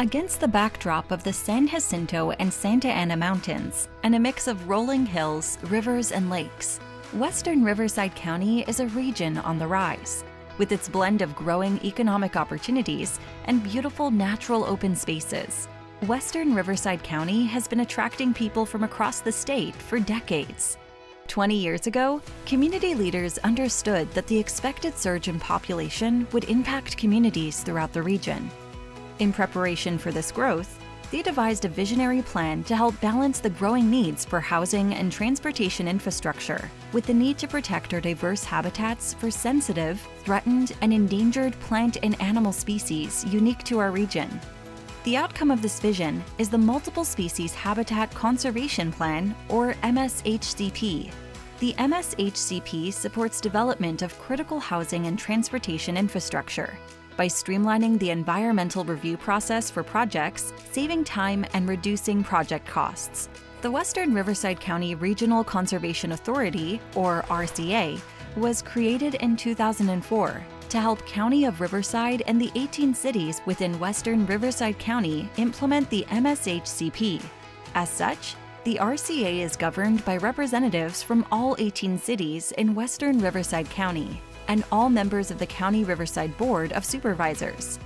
Against the backdrop of the San Jacinto and Santa Ana Mountains and a mix of rolling hills, rivers, and lakes, Western Riverside County is a region on the rise. With its blend of growing economic opportunities and beautiful natural open spaces, Western Riverside County has been attracting people from across the state for decades. 20 years ago, community leaders understood that the expected surge in population would impact communities throughout the region. In preparation for this growth, they devised a visionary plan to help balance the growing needs for housing and transportation infrastructure with the need to protect our diverse habitats for sensitive, threatened, and endangered plant and animal species unique to our region. The outcome of this vision is the Multiple Species Habitat Conservation Plan, or MSHCP. The MSHCP supports development of critical housing and transportation infrastructure by streamlining the environmental review process for projects, saving time, and reducing project costs. The Western Riverside County Regional Conservation Authority, or RCA, was created in 2004 to help County of Riverside and the 18 cities within Western Riverside County implement the MSHCP. As such, the RCA is governed by representatives from all 18 cities in Western Riverside County and all members of the County Riverside Board of Supervisors.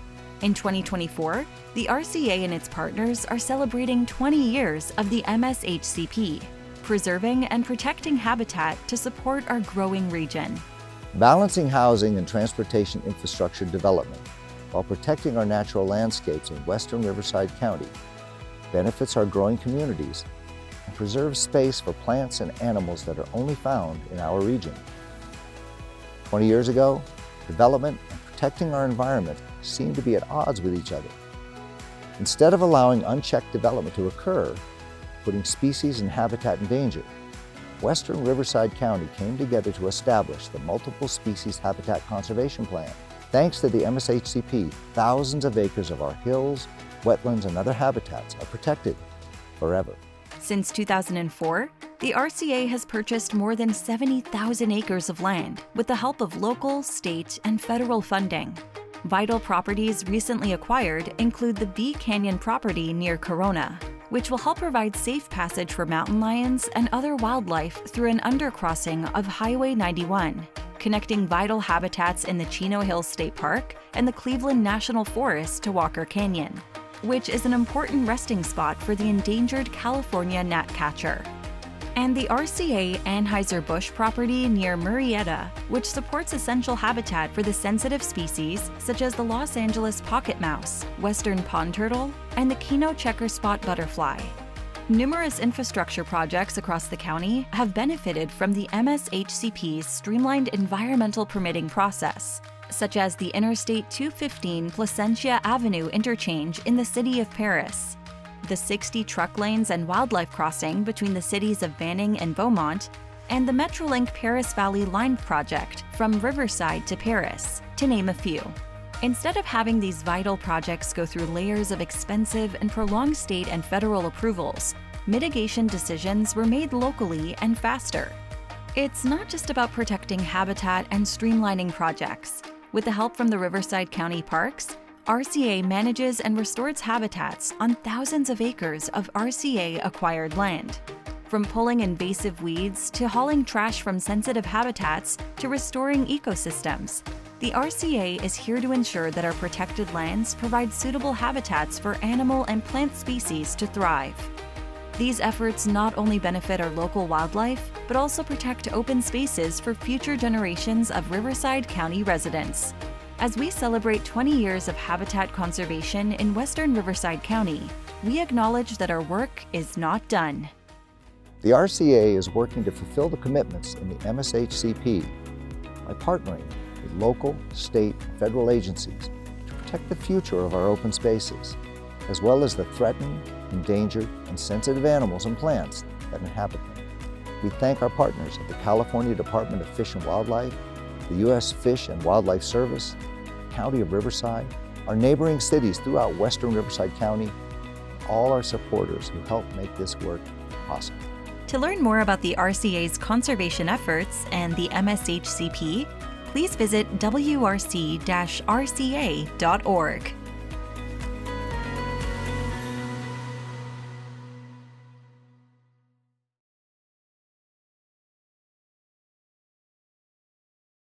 In 2024, the RCA and its partners are celebrating 20 years of the MSHCP, preserving and protecting habitat to support our growing region. Balancing housing and transportation infrastructure development while protecting our natural landscapes in Western Riverside County benefits our growing communities and preserves space for plants and animals that are only found in our region. 20 years ago, development and protecting our environment seemed to be at odds with each other. Instead of allowing unchecked development to occur, putting species and habitat in danger, Western Riverside County came together to establish the Multiple Species Habitat Conservation Plan. Thanks to the MSHCP, thousands of acres of our hills, wetlands, and other habitats are protected forever. Since 2004, the RCA has purchased more than 70,000 acres of land with the help of local, state, and federal funding. Vital properties recently acquired include the Bee Canyon property near Corona, which will help provide safe passage for mountain lions and other wildlife through an undercrossing of Highway 91, connecting vital habitats in the Chino Hills State Park and the Cleveland National Forest to Walker Canyon, which is an important resting spot for the endangered California gnatcatcher. And the RCA Anheuser-Busch property near Murrieta, which supports essential habitat for the sensitive species such as the Los Angeles pocket mouse, western pond turtle, and the Kino checker spot butterfly. Numerous infrastructure projects across the county have benefited from the MSHCP's streamlined environmental permitting process, such as the Interstate 215 Placentia Avenue interchange in the city of Paris, the 60 truck lanes and wildlife crossing between the cities of Banning and Beaumont, and the Metrolink Paris Valley Line project from Riverside to Paris, to name a few. Instead of having these vital projects go through layers of expensive and prolonged state and federal approvals, mitigation decisions were made locally and faster. It's not just about protecting habitat and streamlining projects. With the help from the Riverside County Parks, RCA manages and restores habitats on thousands of acres of RCA-acquired land. From pulling invasive weeds to hauling trash from sensitive habitats to restoring ecosystems, the RCA is here to ensure that our protected lands provide suitable habitats for animal and plant species to thrive. These efforts not only benefit our local wildlife, but also protect open spaces for future generations of Riverside County residents. As we celebrate 20 years of habitat conservation in Western Riverside County, we acknowledge that our work is not done. The RCA is working to fulfill the commitments in the MSHCP by partnering with local, state, and federal agencies to protect the future of our open spaces, as well as the threatened, endangered, and sensitive animals and plants that inhabit them. We thank our partners at the California Department of Fish and Wildlife, the U.S. Fish and Wildlife Service, the County of Riverside, our neighboring cities throughout Western Riverside County, and all our supporters who help make this work possible. To learn more about the RCA's conservation efforts and the MSHCP, please visit wrc-rca.org.